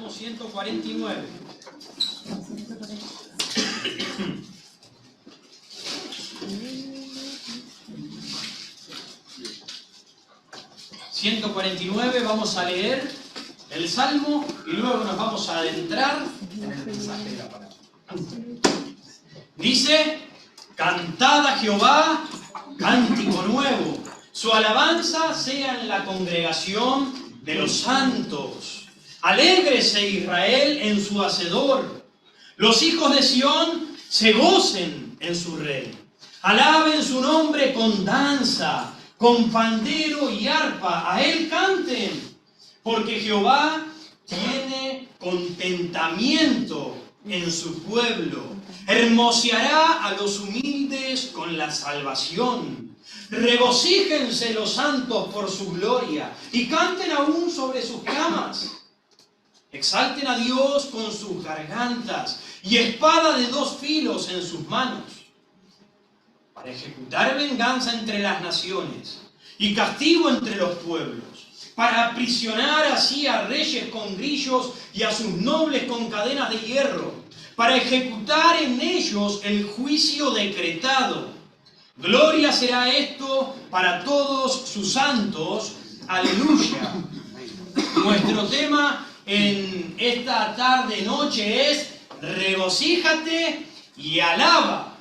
Salmo 149. Vamos a leer el Salmo y luego nos vamos a adentrar en el mensaje de la palabra. Dice: cantad a Jehová cántico nuevo, su alabanza sea en la congregación de los santos. Alégrese Israel en su Hacedor, los hijos de Sión se gocen en su Rey. Alaben su nombre con danza, con pandero y arpa, a él canten, porque Jehová tiene contentamiento en su pueblo, hermoseará a los humildes con la salvación. Regocíjense los santos por su gloria y canten aún sobre sus camas. Exalten a Dios con sus gargantas y espada de dos filos en sus manos, para ejecutar venganza entre las naciones y castigo entre los pueblos, para aprisionar así a reyes con grillos y a sus nobles con cadenas de hierro, para ejecutar en ellos el juicio decretado. Gloria será esto para todos sus santos. Aleluya. Nuestro tema en esta tarde-noche es: regocíjate y alaba,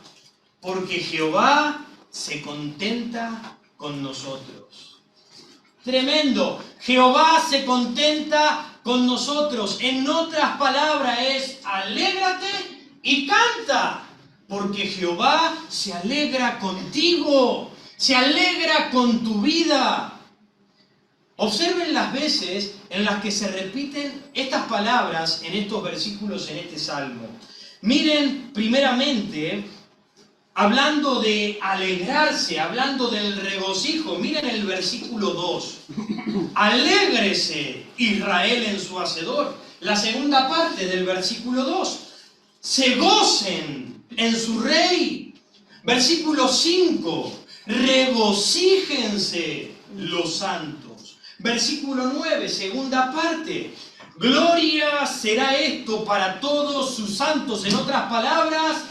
porque Jehová se contenta con nosotros. Tremendo. Jehová se contenta con nosotros. En otras palabras es: alégrate y canta, porque Jehová se alegra contigo, se alegra con tu vida. Observen las veces en las que se repiten estas palabras en estos versículos, en este salmo. Miren, primeramente, hablando de alegrarse, hablando del regocijo, miren el versículo 2. Alégrese Israel en su Hacedor. La segunda parte del versículo 2. Se gocen en su Rey. Versículo 5. Regocíjense los santos. Versículo 9, segunda parte. Gloria será esto para todos sus santos. En otras palabras,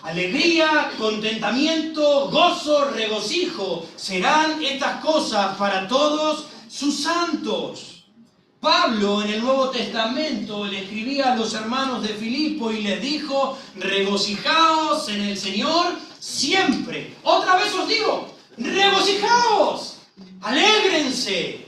alegría, contentamiento, gozo, regocijo serán estas cosas para todos sus santos. Pablo en el Nuevo Testamento le escribía a los hermanos de Filipo y les dijo: regocijaos en el Señor siempre. Otra vez os digo, regocijaos, alégrense.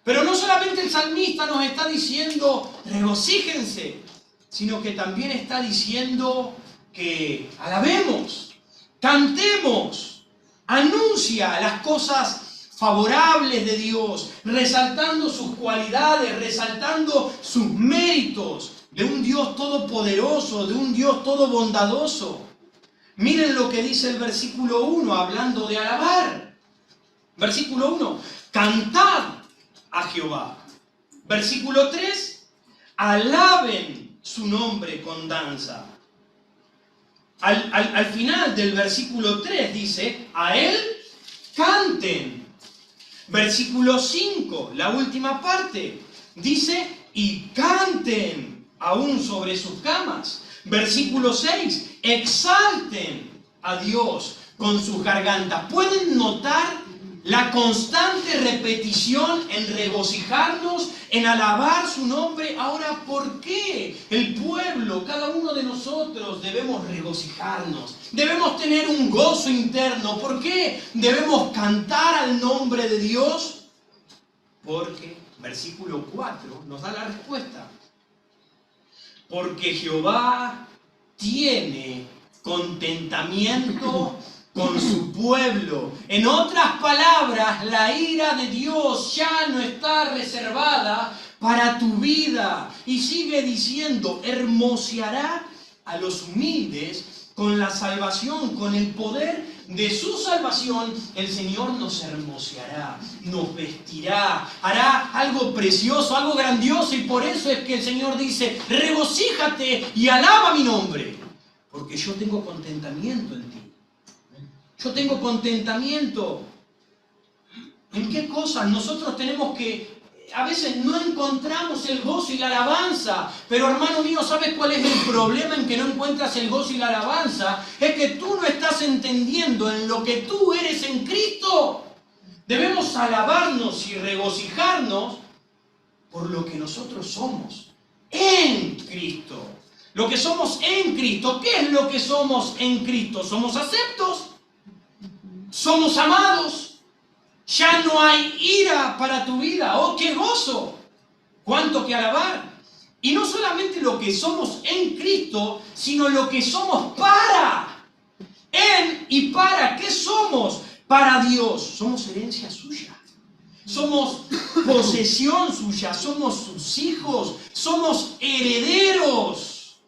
Pero no solamente el salmista nos está diciendo regocíjense, sino que también está diciendo que alabemos, cantemos, anuncia las cosas favorables de Dios, resaltando sus cualidades, resaltando sus méritos de un Dios todopoderoso, de un Dios todo bondadoso. Miren lo que dice el versículo 1, hablando de alabar. Versículo 1, cantad a Jehová. Versículo 3, alaben su nombre con danza. Al final del versículo 3 dice: a él canten. Versículo 5, la última parte, dice: y canten aún sobre sus camas. Versículo 6, exalten a Dios con sus gargantas. ¿Pueden notar la constante repetición en regocijarnos, en alabar su nombre? Ahora, ¿por qué el pueblo, cada uno de nosotros, debemos regocijarnos? Debemos tener un gozo interno. ¿Por qué debemos cantar al nombre de Dios? Porque, versículo 4 nos da la respuesta. Porque Jehová tiene contentamiento con su pueblo. En otras palabras, la ira de Dios ya no está reservada para tu vida. Y sigue diciendo: hermoseará a los humildes con la salvación, con el poder de su salvación. El Señor nos hermoseará, nos vestirá, hará algo precioso, algo grandioso. Y por eso es que el Señor dice: regocíjate y alaba mi nombre, porque yo tengo contentamiento en ti. Yo tengo contentamiento. ¿En qué cosas nosotros tenemos que a veces no encontramos el gozo y la alabanza. Pero hermano mío, ¿sabes cuál es el problema en que no encuentras el gozo y la alabanza? Es que tú no estás entendiendo en lo que tú eres en Cristo. Debemos alabarnos y regocijarnos por lo que nosotros somos en Cristo. Lo que somos en Cristo. ¿Qué es lo que somos en Cristo? Somos aceptos. Somos amados. Ya no hay ira para tu vida. ¡Oh, qué gozo! ¡Cuánto que alabar! Y no solamente lo que somos en Cristo, sino lo que somos para. En y para. ¿Qué somos? Para Dios. Somos herencia suya. Somos posesión suya. Somos sus hijos. Somos herederos.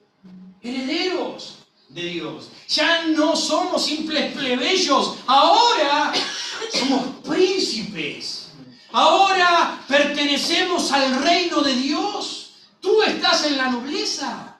Herederos de Dios. Ya no somos simples plebeyos. Ahora somos príncipes. Ahora pertenecemos al reino de Dios. Tú estás en la nobleza.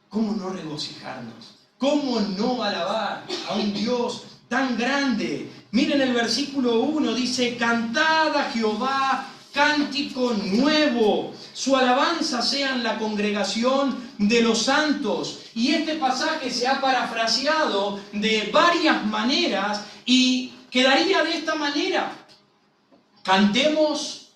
¿Cómo no regocijarnos? ¿Cómo no alabar a un Dios tan grande? Miren el versículo 1, dice: cantad a Jehová cántico nuevo, su alabanza sea en la congregación de los santos. Y este pasaje se ha parafraseado de varias maneras y quedaría de esta manera: cantemos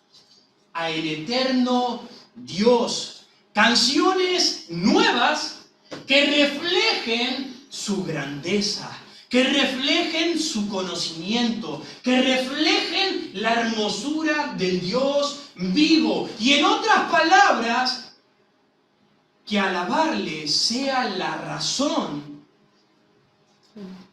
a el eterno Dios canciones nuevas que reflejen su grandeza, que reflejen su conocimiento, que reflejen la hermosura del Dios vivo. Y en otras palabras, que alabarle sea la razón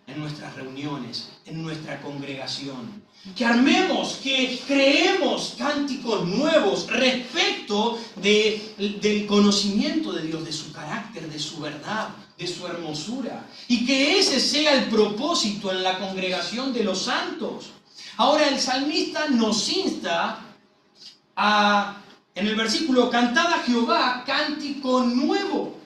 en nuestras reuniones, en nuestra congregación. Que armemos, que creemos cánticos nuevos respecto del conocimiento de Dios, de su carácter, de su verdad, de su hermosura. Y que ese sea el propósito en la congregación de los santos. Ahora el salmista nos insta en el versículo: cantad a Jehová cántico nuevo.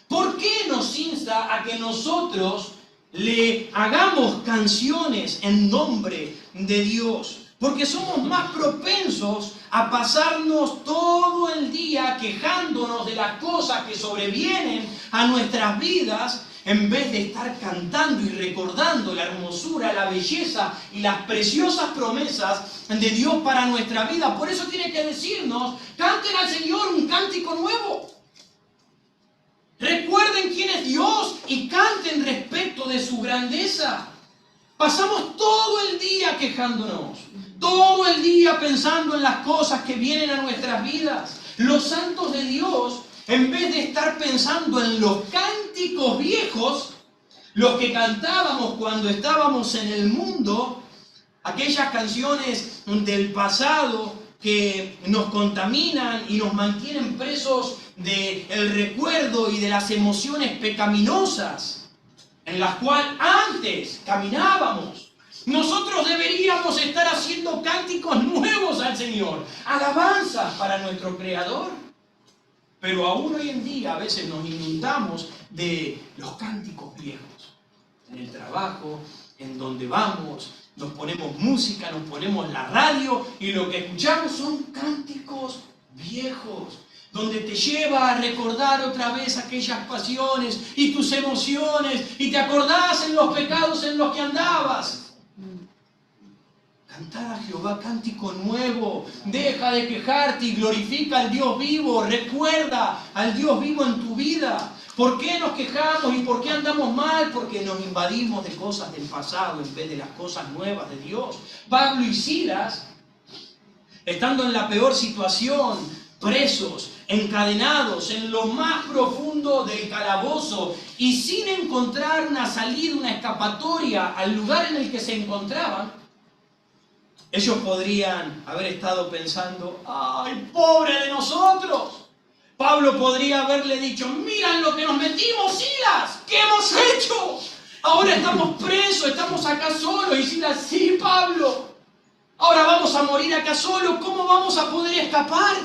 ¿Por qué nos insta a que nosotros le hagamos canciones en nombre de Dios? Porque somos más propensos a pasarnos todo el día quejándonos de las cosas que sobrevienen a nuestras vidas, en vez de estar cantando y recordando la hermosura, la belleza y las preciosas promesas de Dios para nuestra vida. Por eso tiene que decirnos: canten al Señor un cántico nuevo. Recuerden quién es Dios y canten respecto de su grandeza. Pasamos todo el día quejándonos, todo el día pensando en las cosas que vienen a nuestras vidas. Los santos de Dios, en vez de estar pensando en los cánticos viejos, los que cantábamos cuando estábamos en el mundo, aquellas canciones del pasado que nos contaminan y nos mantienen presos del recuerdo y de las emociones pecaminosas en las cuales antes caminábamos. Nosotros deberíamos estar haciendo cánticos nuevos al Señor, alabanzas para nuestro Creador. Pero aún hoy en día a veces nos inundamos de los cánticos viejos. En el trabajo, en donde vamos, nos ponemos música, nos ponemos la radio y lo que escuchamos son cánticos viejos, donde te lleva a recordar otra vez aquellas pasiones y tus emociones y te acordás en los pecados en los que andabas. Cantad a Jehová cántico nuevo, deja de quejarte y glorifica al Dios vivo, recuerda al Dios vivo en tu vida. ¿Por qué nos quejamos y por qué andamos mal? Porque nos invadimos de cosas del pasado en vez de las cosas nuevas de Dios. Pablo y Silas, estando en la peor situación, presos, encadenados en lo más profundo del calabozo y sin encontrar una salida, una escapatoria al lugar en el que se encontraban, ellos podrían haber estado pensando: ¡ay, pobre de nosotros! Pablo podría haberle dicho: miran lo que nos metimos, Silas, ¿qué hemos hecho? Ahora estamos presos, estamos acá solos. Y Silas: sí, Pablo, ahora vamos a morir acá solos, ¿cómo vamos a poder escapar?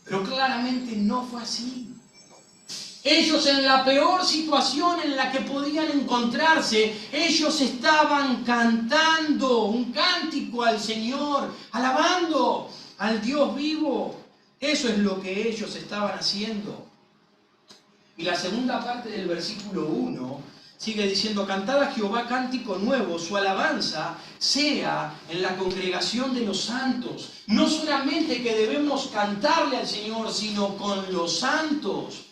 Pero claramente no fue así. Ellos en la peor situación en la que podían encontrarse, ellos estaban cantando un cántico al Señor, alabando al Dios vivo. Eso es lo que ellos estaban haciendo. Y la segunda parte del versículo 1 sigue diciendo: cantad a Jehová cántico nuevo, su alabanza sea en la congregación de los santos. No solamente que debemos cantarle al Señor, sino con los santos.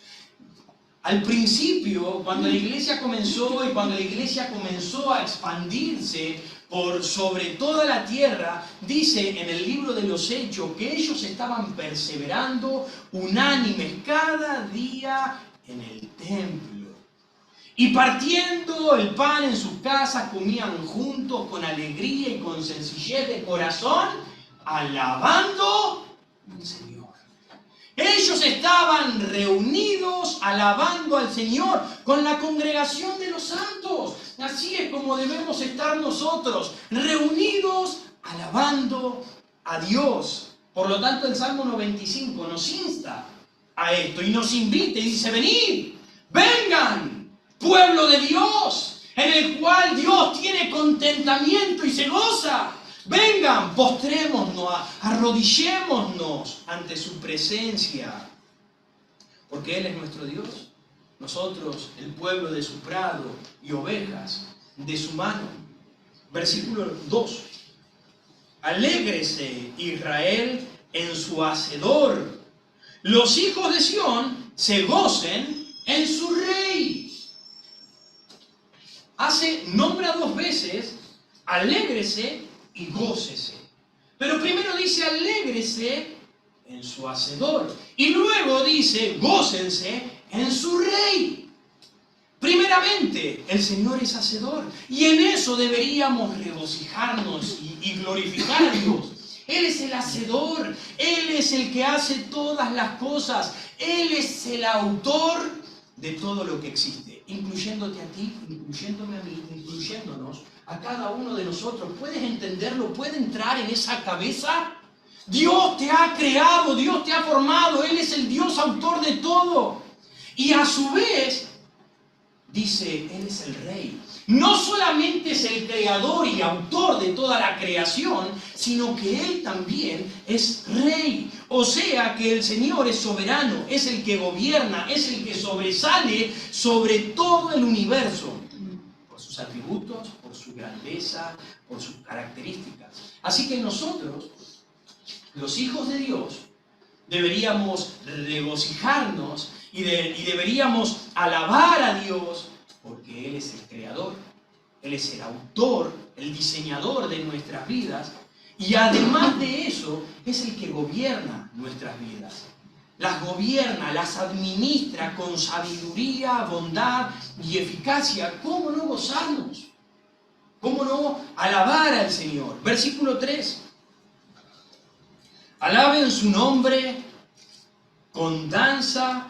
Al principio, cuando la iglesia comenzó y cuando la iglesia comenzó a expandirse por sobre toda la tierra, dice en el libro de los Hechos que ellos estaban perseverando unánimes cada día en el templo. Y partiendo el pan en sus casas, comían juntos con alegría y con sencillez de corazón, alabando al Señor. Ellos estaban reunidos alabando al Señor con la congregación de los santos. Así es como debemos estar nosotros, reunidos alabando a Dios. Por lo tanto, el Salmo 95 nos insta a esto y nos invita y dice: venid, vengan, pueblo de Dios, en el cual Dios tiene contentamiento y se goza. Vengan, postrémonos, arrodillémonos ante su presencia, porque Él es nuestro Dios, nosotros el pueblo de su prado y ovejas de su mano. Versículo 2: alégrese Israel en su Hacedor, los hijos de Sión se gocen en su Rey. Nombra dos veces alégrese y gócese. Pero primero dice alégrese en su Hacedor. Y luego dice gócense en su Rey. Primeramente, el Señor es Hacedor. Y en eso deberíamos regocijarnos y glorificar a Dios. Él es el Hacedor. Él es el que hace todas las cosas. Él es el autor de todo lo que existe. Incluyéndote a ti, incluyéndome a mí, incluyéndonos a cada uno de nosotros. ¿Puedes entenderlo? ¿Puede entrar en esa cabeza? Dios te ha creado, Dios te ha formado, Él es el Dios autor de todo. Y a su vez, dice, Él es el Rey. No solamente es el creador y autor de toda la creación, sino que Él también es Rey. O sea que el Señor es soberano, es el que gobierna, es el que sobresale sobre todo el universo. Sus atributos, por su grandeza, por sus características. Así que nosotros, los hijos de Dios, deberíamos regocijarnos y deberíamos alabar a Dios, porque Él es el creador, Él es el autor, el diseñador de nuestras vidas, y además de eso, es el que gobierna nuestras vidas. Las gobierna, las administra con sabiduría, bondad y eficacia. ¿Cómo no gozarnos? ¿Cómo no alabar al Señor? Versículo 3. Alaben su nombre con danza,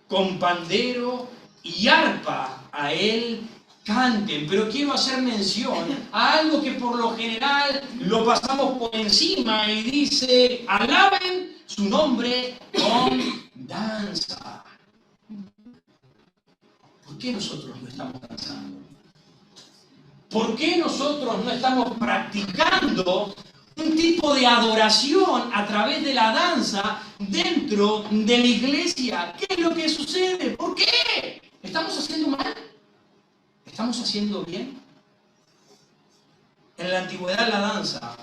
con pandero y arpa, a Él canten. Pero quiero hacer mención a algo que por lo general lo pasamos por encima y dice: alaben su nombre con danza. ¿Por qué nosotros no estamos danzando? ¿Por qué nosotros no estamos practicando un tipo de adoración a través de la danza dentro de la iglesia? ¿Qué es lo que sucede? ¿Por qué? ¿Estamos haciendo mal? ¿Estamos haciendo bien? En la antigüedad la danza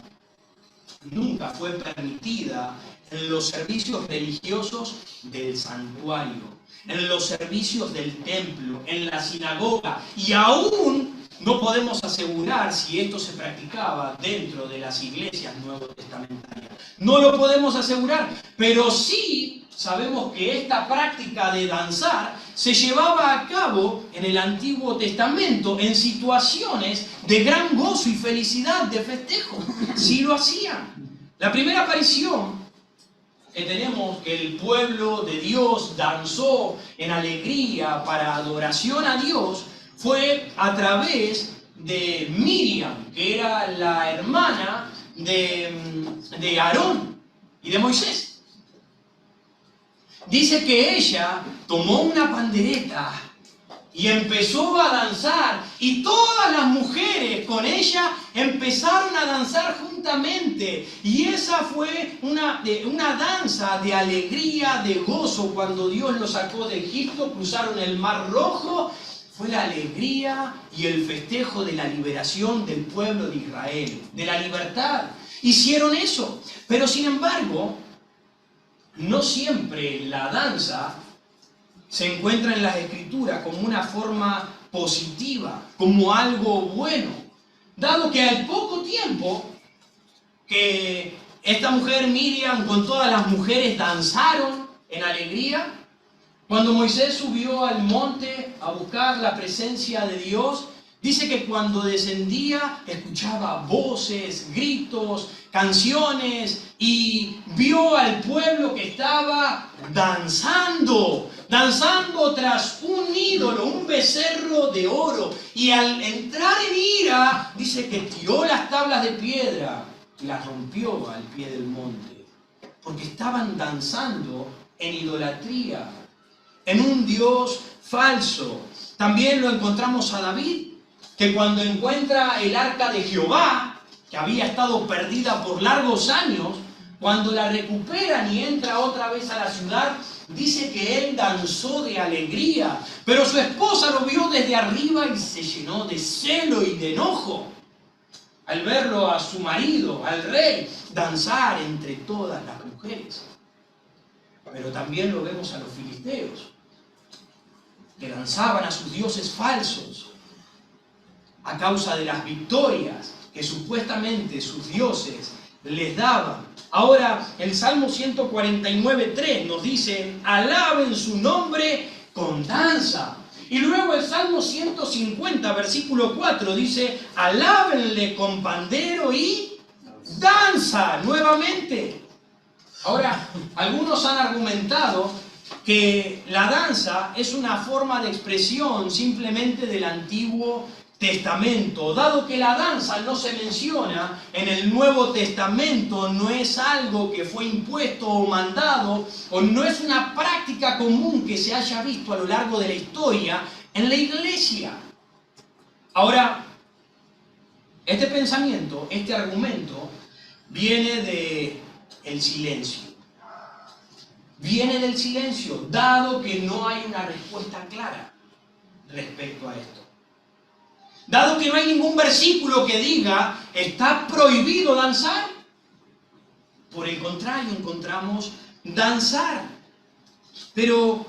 nunca fue permitida en los servicios religiosos del santuario, en los servicios del templo, en la sinagoga, y aún no podemos asegurar si esto se practicaba dentro de las iglesias nuevotestamentarias. No lo podemos asegurar, pero sí sabemos que esta práctica de danzar se llevaba a cabo en el Antiguo Testamento en situaciones de gran gozo y felicidad, de festejo. Sí lo hacían. La primera aparición que tenemos, que el pueblo de Dios danzó en alegría para adoración a Dios, fue a través de Miriam, que era la hermana de Aarón y de Moisés. dice que ella tomó una pandereta y empezó a danzar, y todas las mujeres con ella empezaron a danzar juntamente, y esa fue una danza de alegría, de gozo. Cuando Dios los sacó de Egipto, cruzaron el Mar Rojo, fue la alegría y el festejo de la liberación del pueblo de Israel, de la libertad. Hicieron eso, pero sin embargo, no siempre la danza se encuentra en las Escrituras como una forma positiva, como algo bueno, dado que al poco tiempo que esta mujer Miriam con todas las mujeres danzaron en alegría, cuando Moisés subió al monte a buscar la presencia de Dios, dice que cuando descendía escuchaba voces, gritos, canciones, y vio al pueblo que estaba danzando tras un ídolo, un becerro de oro. Y al entrar en ira, dice que tiró las tablas de piedra y las rompió al pie del monte, porque estaban danzando en idolatría, en un Dios falso. También lo encontramos a David, que cuando encuentra el arca de Jehová, que había estado perdida por largos años, cuando la recuperan y entra otra vez a la ciudad, dice que él danzó de alegría, pero su esposa lo vio desde arriba y se llenó de celo y de enojo al verlo a su marido, al rey, danzar entre todas las mujeres. Pero también lo vemos a los filisteos, que danzaban a sus dioses falsos a causa de las victorias que supuestamente sus dioses les daban. Ahora, el Salmo 149:3 nos dice: alaben su nombre con danza. Y luego el Salmo 150, versículo 4 dice: alábenle con pandero y danza nuevamente. Ahora, algunos han argumentado que la danza es una forma de expresión simplemente del Antiguo Testamento. Dado que la danza no se menciona en el Nuevo Testamento, no es algo que fue impuesto o mandado, o no es una práctica común que se haya visto a lo largo de la historia en la iglesia. Ahora, este pensamiento, este argumento, viene del silencio. Viene del silencio, dado que no hay una respuesta clara respecto a esto. Dado que no hay ningún versículo que diga, está prohibido danzar. Por el contrario, encontramos danzar. Pero,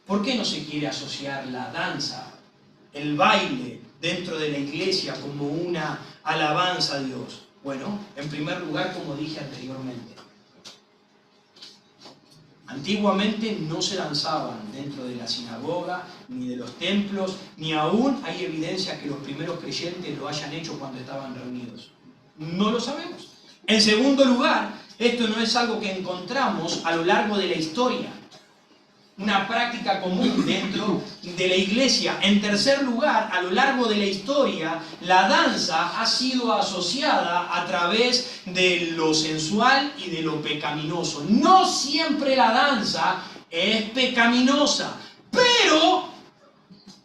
¿por qué no se quiere asociar la danza, el baile, dentro de la iglesia como una alabanza a Dios? Bueno, en primer lugar, como dije anteriormente, antiguamente no se danzaban dentro de la sinagoga, ni de los templos, ni aún hay evidencia que los primeros creyentes lo hayan hecho cuando estaban reunidos. No lo sabemos. En segundo lugar, esto no es algo que encontramos a lo largo de la historia, una práctica común dentro de la iglesia. En tercer lugar, a lo largo de la historia, la danza ha sido asociada a través de lo sensual y de lo pecaminoso. No siempre la danza es pecaminosa, pero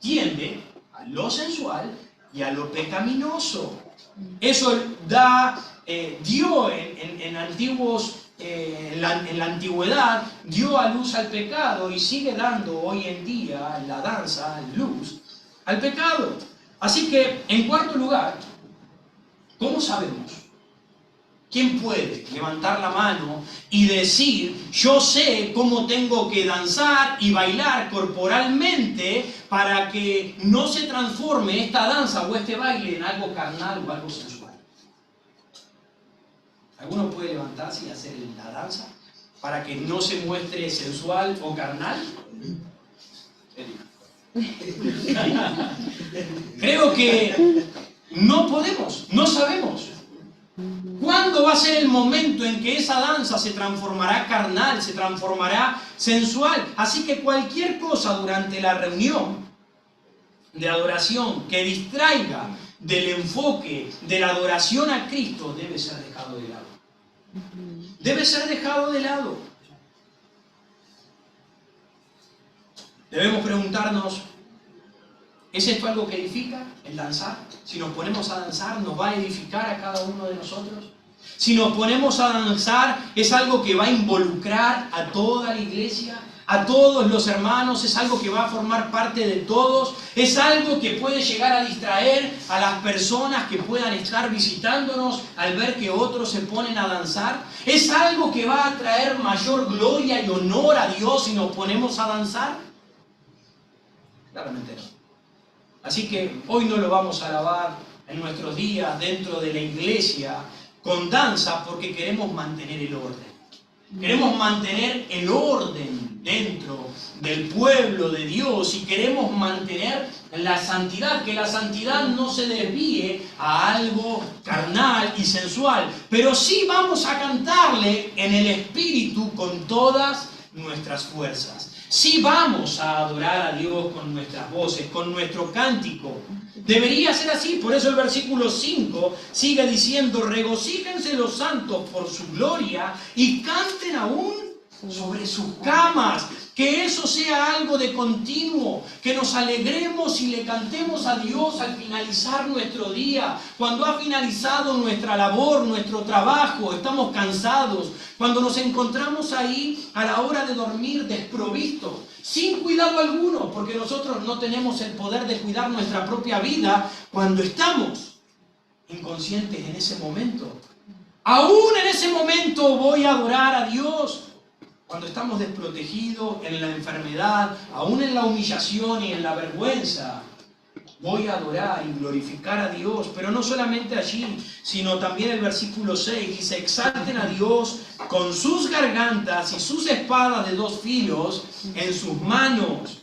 tiende a lo sensual y a lo pecaminoso. Eso dio en la antigüedad, dio a luz al pecado y sigue dando hoy en día la danza luz al pecado. Así que, en cuarto lugar, ¿cómo sabemos? ¿Quién puede levantar la mano y decir: yo sé cómo tengo que danzar y bailar corporalmente para que no se transforme esta danza o este baile en algo carnal o algo sensual? ¿Alguno puede levantarse y hacer la danza para que no se muestre sensual o carnal? Creo que no podemos, no sabemos. ¿Cuándo va a ser el momento en que esa danza se transformará carnal, se transformará sensual? Así que cualquier cosa durante la reunión de adoración que distraiga del enfoque de la adoración a Cristo debe ser dejado de lado. Debe ser dejado de lado. Debemos preguntarnos, ¿es esto algo que edifica, el danzar? Si nos ponemos a danzar, ¿nos va a edificar a cada uno de nosotros? Si nos ponemos a danzar, ¿es algo que va a involucrar a toda la iglesia? ¿A todos los hermanos? ¿Es algo que va a formar parte de todos? ¿Es algo que puede llegar a distraer a las personas que puedan estar visitándonos al ver que otros se ponen a danzar? ¿Es algo que va a traer mayor gloria y honor a Dios si nos ponemos a danzar? Claramente no. Así que hoy no lo vamos a alabar en nuestros días dentro de la iglesia con danza porque queremos mantener el orden. Queremos mantener el orden dentro del pueblo de Dios y queremos mantener la santidad, que la santidad no se desvíe a algo carnal y sensual. Pero sí vamos a cantarle en el Espíritu con todas nuestras fuerzas. Sí vamos a adorar a Dios con nuestras voces, con nuestro cántico. Debería ser así, por eso el versículo 5 sigue diciendo: regocíjense los santos por su gloria y canten aún sobre sus camas. Que eso sea algo de continuo, que nos alegremos y le cantemos a Dios al finalizar nuestro día, cuando ha finalizado nuestra labor, nuestro trabajo, estamos cansados, cuando nos encontramos ahí a la hora de dormir desprovistos, sin cuidado alguno, porque nosotros no tenemos el poder de cuidar nuestra propia vida cuando estamos inconscientes en ese momento. Aún en ese momento voy a adorar a Dios. Cuando estamos desprotegidos en la enfermedad, aún en la humillación y en la vergüenza, voy a adorar y glorificar a Dios. Pero no solamente allí, sino también el versículo 6 dice: exalten a Dios con sus gargantas y sus espadas de dos filos en sus manos.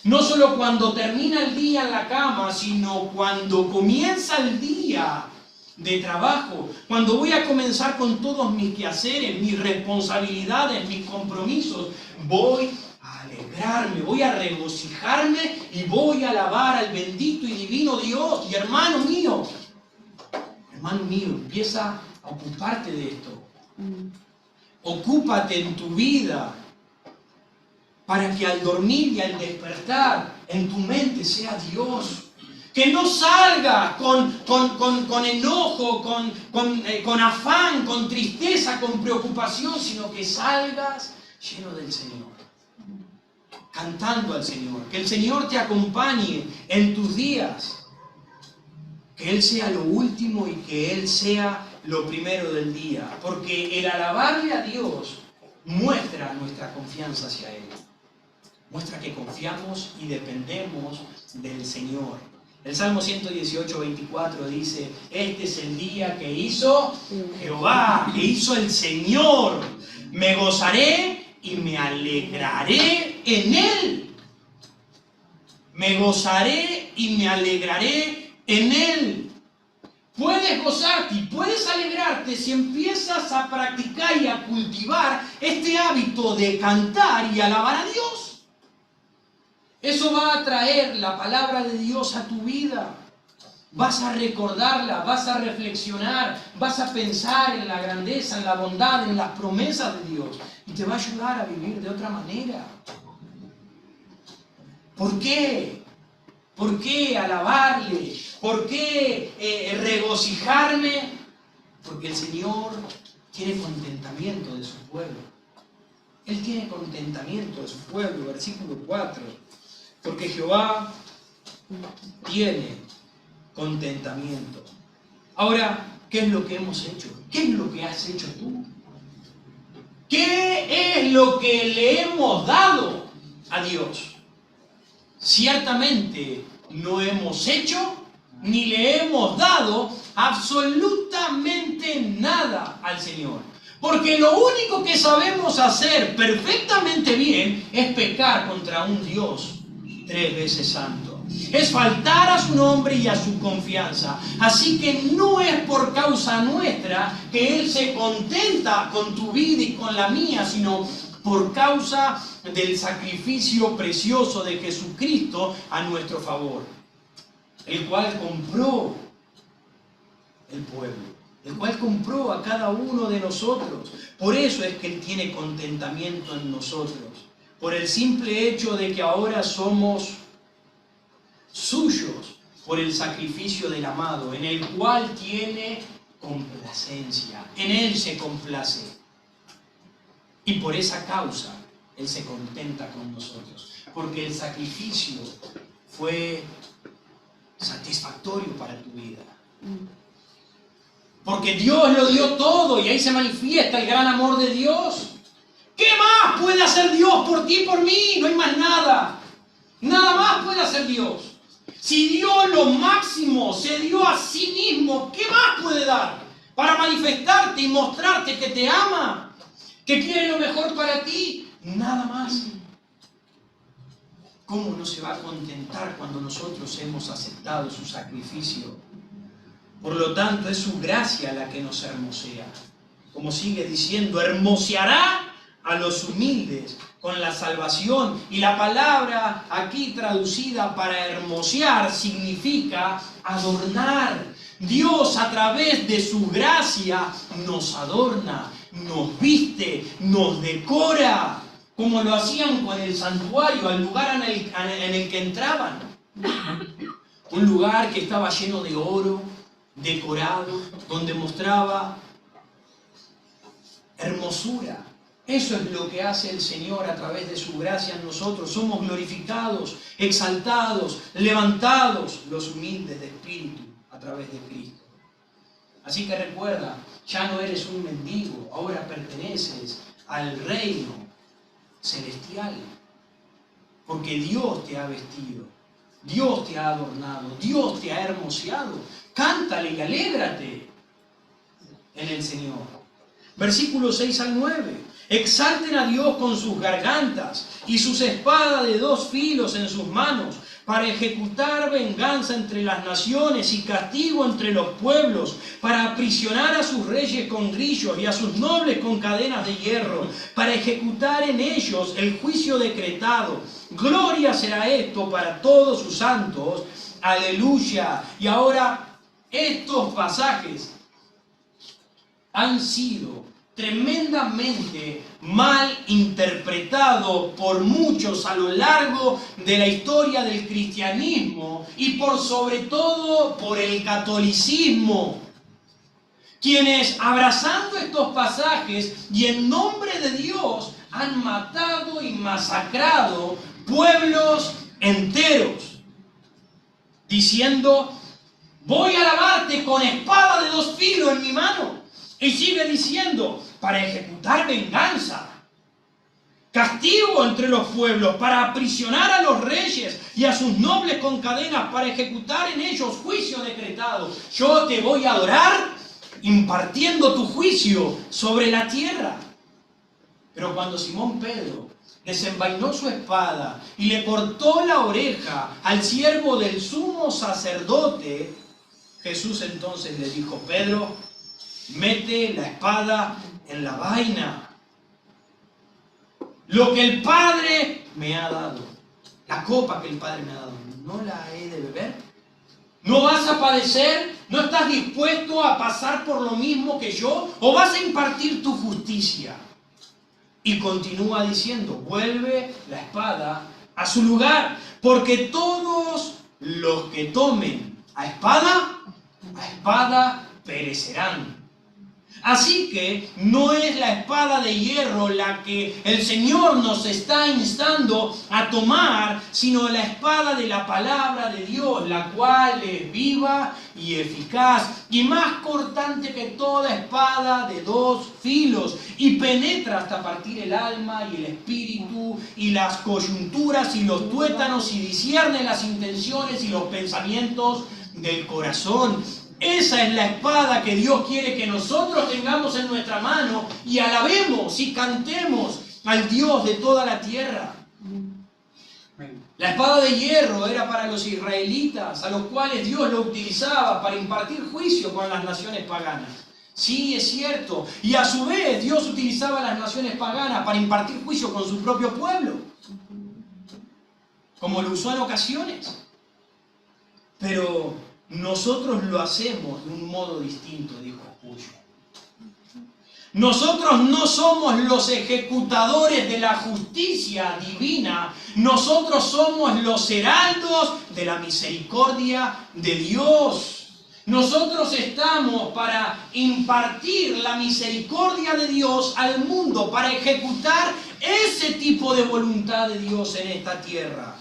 No solo cuando termina el día en la cama, sino cuando comienza el día de trabajo, cuando voy a comenzar con todos mis quehaceres, mis responsabilidades, mis compromisos, voy a alegrarme, voy a regocijarme y voy a alabar al bendito y divino Dios. Y hermano mío, empieza a ocuparte de esto. Ocúpate en tu vida para que al dormir y al despertar en tu mente sea Dios. Que no salgas con enojo, con afán, con tristeza, con preocupación, sino que salgas lleno del Señor, cantando al Señor. Que el Señor te acompañe en tus días, que Él sea lo último y que Él sea lo primero del día, porque el alabarle a Dios muestra nuestra confianza hacia Él, muestra que confiamos y dependemos del Señor. El Salmo 118, 24 dice: este es el día que hizo Jehová, que hizo el Señor. Me gozaré y me alegraré en Él. Me gozaré y me alegraré en Él. Puedes gozarte y puedes alegrarte si empiezas a practicar y a cultivar este hábito de cantar y alabar a Dios. Eso va a traer la palabra de Dios a tu vida. Vas a recordarla, vas a reflexionar, vas a pensar en la grandeza, en la bondad, en las promesas de Dios. Y te va a ayudar a vivir de otra manera. ¿Por qué? ¿Por qué alabarle? ¿Por qué regocijarme? Porque el Señor tiene contentamiento de su pueblo. Él tiene contentamiento de su pueblo. Versículo 4. Porque Jehová tiene contentamiento. Ahora, ¿qué es lo que hemos hecho? ¿Qué es lo que has hecho tú? ¿Qué es lo que le hemos dado a Dios? Ciertamente no hemos hecho ni le hemos dado absolutamente nada al Señor. Porque lo único que sabemos hacer perfectamente bien es pecar contra un Dios 3 veces santo. Es faltar a su nombre y a su confianza. Así que no es por causa nuestra que Él se contenta con tu vida y con la mía, sino por causa del sacrificio precioso de Jesucristo a nuestro favor, el cual compró el pueblo, el cual compró a cada uno de nosotros. Por eso es que Él tiene contentamiento en nosotros, por el simple hecho de que ahora somos suyos por el sacrificio del amado, en el cual tiene complacencia, en Él se complace. Y por esa causa Él se contenta con nosotros, porque el sacrificio fue satisfactorio para tu vida. Porque Dios lo dio todo y ahí se manifiesta el gran amor de Dios. ¿Qué más puede hacer Dios por ti y por mí? No hay más nada. Nada más puede hacer Dios. Si dio lo máximo, se dio a sí mismo, ¿qué más puede dar? Para manifestarte y mostrarte que te ama, que quiere lo mejor para ti. Nada más. ¿Cómo no se va a contentar cuando nosotros hemos aceptado su sacrificio? Por lo tanto, es su gracia la que nos hermosea. Como sigue diciendo, hermoseará a los humildes con la salvación. Y la palabra aquí traducida para hermosear significa adornar. Dios a través de su gracia nos adorna, nos viste, nos decora, como lo hacían con el santuario, al lugar en el que entraban. Un lugar que estaba lleno de oro, decorado, donde mostraba hermosura. Eso es lo que hace el Señor a través de su gracia en nosotros. Somos glorificados, exaltados, levantados, los humildes de espíritu a través de Cristo. Así que recuerda, ya no eres un mendigo, ahora perteneces al reino celestial. Porque Dios te ha vestido, Dios te ha adornado, Dios te ha hermoseado. Cántale y alégrate en el Señor. Versículos 6 al 9. Exalten a Dios con sus gargantas y sus espadas de 2 filos en sus manos, para ejecutar venganza entre las naciones y castigo entre los pueblos, para aprisionar a sus reyes con grillos y a sus nobles con cadenas de hierro, para ejecutar en ellos el juicio decretado. Gloria será esto para todos sus santos. Aleluya. Y ahora estos pasajes han sido tremendamente mal interpretado por muchos a lo largo de la historia del cristianismo y por sobre todo por el catolicismo, quienes abrazando estos pasajes y en nombre de Dios han matado y masacrado pueblos enteros, diciendo: voy a alabarte con espada de 2 filos en mi mano. Y sigue diciendo, para ejecutar venganza, castigo entre los pueblos, para aprisionar a los reyes y a sus nobles con cadenas, para ejecutar en ellos juicio decretado. Yo te voy a adorar impartiendo tu juicio sobre la tierra. Pero cuando Simón Pedro desenvainó su espada y le cortó la oreja al siervo del sumo sacerdote, Jesús entonces le dijo: Pedro, mete la espada en la vaina. Lo que el Padre me ha dado, la copa que el Padre me ha dado, ¿no la he de beber? ¿No vas a padecer? ¿No estás dispuesto a pasar por lo mismo que yo? ¿O vas a impartir tu justicia? Y continúa diciendo: vuelve la espada a su lugar, porque todos los que tomen a espada perecerán. Así que no es la espada de hierro la que el Señor nos está instando a tomar, sino la espada de la palabra de Dios, la cual es viva y eficaz y más cortante que toda espada de 2 filos, y penetra hasta partir el alma y el espíritu y las coyunturas y los tuétanos, y discierne las intenciones y los pensamientos del corazón. Esa es la espada que Dios quiere que nosotros tengamos en nuestra mano y alabemos y cantemos al Dios de toda la tierra. La espada de hierro era para los israelitas, a los cuales Dios lo utilizaba para impartir juicio con las naciones paganas. Sí, es cierto. Y a su vez Dios utilizaba a las naciones paganas para impartir juicio con su propio pueblo, como lo usó en ocasiones. Pero nosotros lo hacemos de un modo distinto, dijo Spurgeon. Nosotros no somos los ejecutadores de la justicia divina. Nosotros somos los heraldos de la misericordia de Dios. Nosotros estamos para impartir la misericordia de Dios al mundo, para ejecutar ese tipo de voluntad de Dios en esta tierra.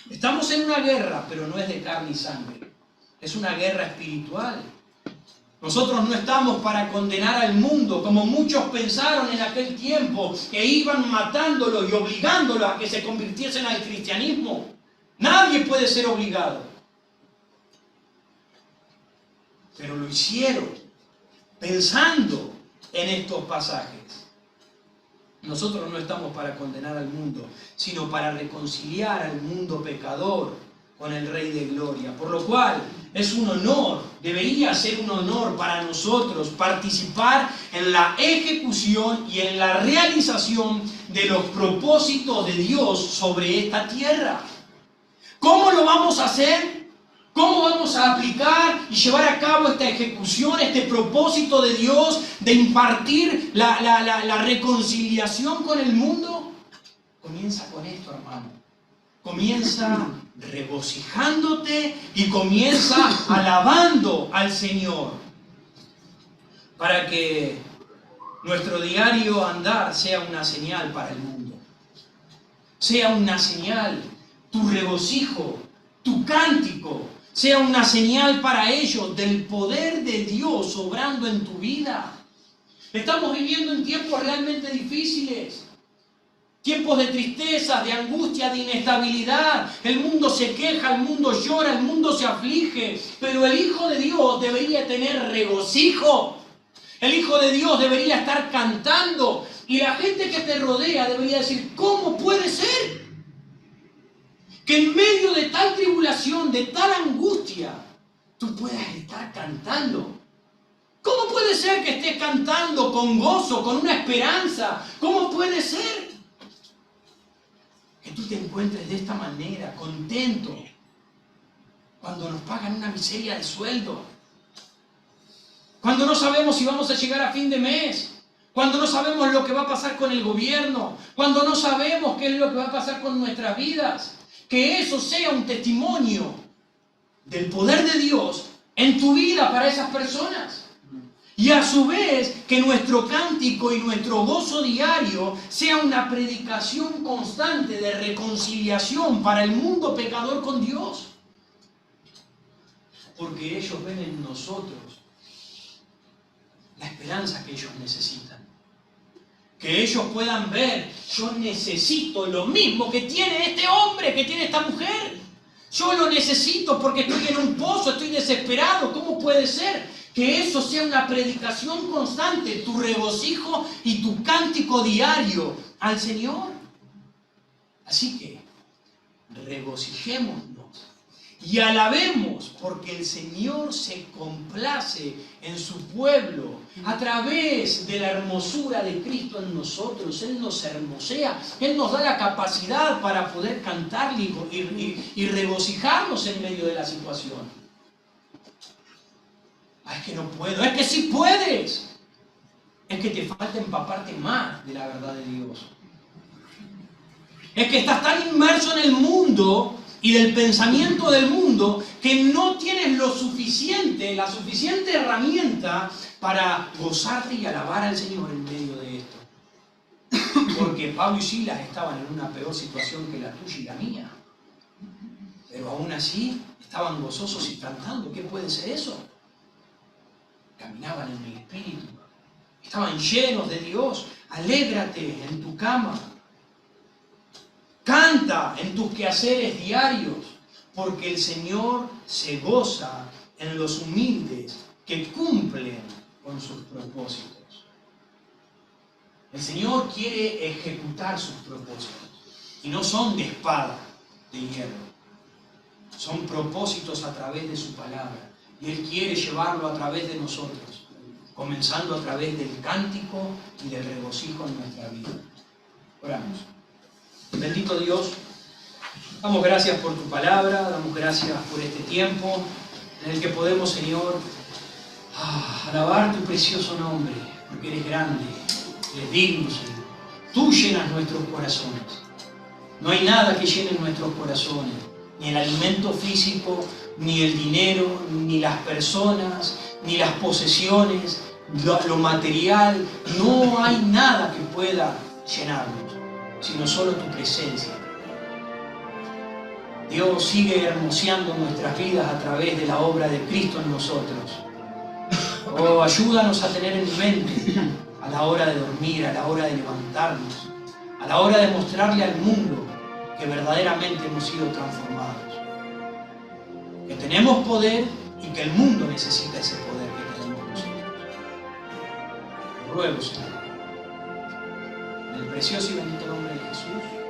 Estamos en una guerra, pero no es de carne y sangre. Es una guerra espiritual. Nosotros no estamos para condenar al mundo, como muchos pensaron en aquel tiempo, que iban matándolos y obligándolos a que se convirtiesen al cristianismo. Nadie puede ser obligado. Pero lo hicieron pensando en estos pasajes. Nosotros no estamos para condenar al mundo, sino para reconciliar al mundo pecador con el Rey de Gloria. Por lo cual es un honor, debería ser un honor para nosotros participar en la ejecución y en la realización de los propósitos de Dios sobre esta tierra. ¿Cómo lo vamos a hacer? ¿Cómo vamos a aplicar y llevar a cabo esta ejecución, este propósito de Dios de impartir la reconciliación con el mundo? Comienza con esto, hermano. Comienza regocijándote y comienza alabando al Señor, para que nuestro diario andar sea una señal para el mundo. Sea una señal, tu regocijo, tu cántico, sea una señal para ellos del poder de Dios obrando en tu vida. Estamos viviendo en tiempos realmente difíciles. Tiempos de tristeza, de angustia, de inestabilidad. El mundo se queja, el mundo llora, el mundo se aflige. Pero el Hijo de Dios debería tener regocijo. El Hijo de Dios debería estar cantando. Y la gente que te rodea debería decir, ¿cómo puede ser que en medio de tal tribulación, de tal angustia, tú puedas estar cantando? ¿Cómo puede ser que estés cantando con gozo, con una esperanza? ¿Cómo puede ser que tú te encuentres de esta manera, contento, cuando nos pagan una miseria de sueldo? Cuando no sabemos si vamos a llegar a fin de mes. Cuando no sabemos lo que va a pasar con el gobierno. Cuando no sabemos qué es lo que va a pasar con nuestras vidas. Que eso sea un testimonio del poder de Dios en tu vida para esas personas. Y a su vez, que nuestro cántico y nuestro gozo diario sea una predicación constante de reconciliación para el mundo pecador con Dios. Porque ellos ven en nosotros la esperanza que ellos necesitan. Que ellos puedan ver, yo necesito lo mismo que tiene este hombre, que tiene esta mujer. Yo lo necesito porque estoy en un pozo, estoy desesperado. ¿Cómo puede ser que eso sea una predicación constante, tu regocijo y tu cántico diario al Señor? Así que regocijémonos y alabemos, porque el Señor se complace en su pueblo a través de la hermosura de Cristo en nosotros. Él nos hermosea, Él nos da la capacidad para poder cantarle y regocijarnos en medio de la situación. Es que no puedo, es que sí puedes. Es que te falta empaparte más de la verdad de Dios. Es que estás tan inmerso en el mundo y del pensamiento del mundo que no tienes la suficiente herramienta para gozarte y alabar al Señor en medio de esto. Porque Pablo y Silas estaban en una peor situación que la tuya y la mía. Pero aún así estaban gozosos y cantando. ¿Qué puede ser eso? Caminaban en el Espíritu. Estaban llenos de Dios. Alégrate en tu cama. Canta en tus quehaceres diarios, porque el Señor se goza en los humildes que cumplen con sus propósitos. El Señor quiere ejecutar sus propósitos y no son de espada, de hierro. Son propósitos a través de su palabra y Él quiere llevarlo a través de nosotros, comenzando a través del cántico y del regocijo en nuestra vida. Oramos. Bendito Dios, damos gracias por tu palabra, damos gracias por este tiempo en el que podemos, Señor, alabar tu precioso nombre, porque eres grande, eres digno, Señor. Tú llenas nuestros corazones. No hay nada que llene nuestros corazones, ni el alimento físico, ni el dinero, ni las personas, ni las posesiones, lo material. No hay nada que pueda llenarnos, sino solo tu presencia. Dios sigue hermoseando nuestras vidas a través de la obra de Cristo en nosotros. Oh, ayúdanos a tener en mente a la hora de dormir, a la hora de levantarnos, a la hora de mostrarle al mundo que verdaderamente hemos sido transformados. Que tenemos poder y que el mundo necesita ese poder que tenemos nosotros. Te ruego, Señor, en el precioso y bendito nombre de Jesús.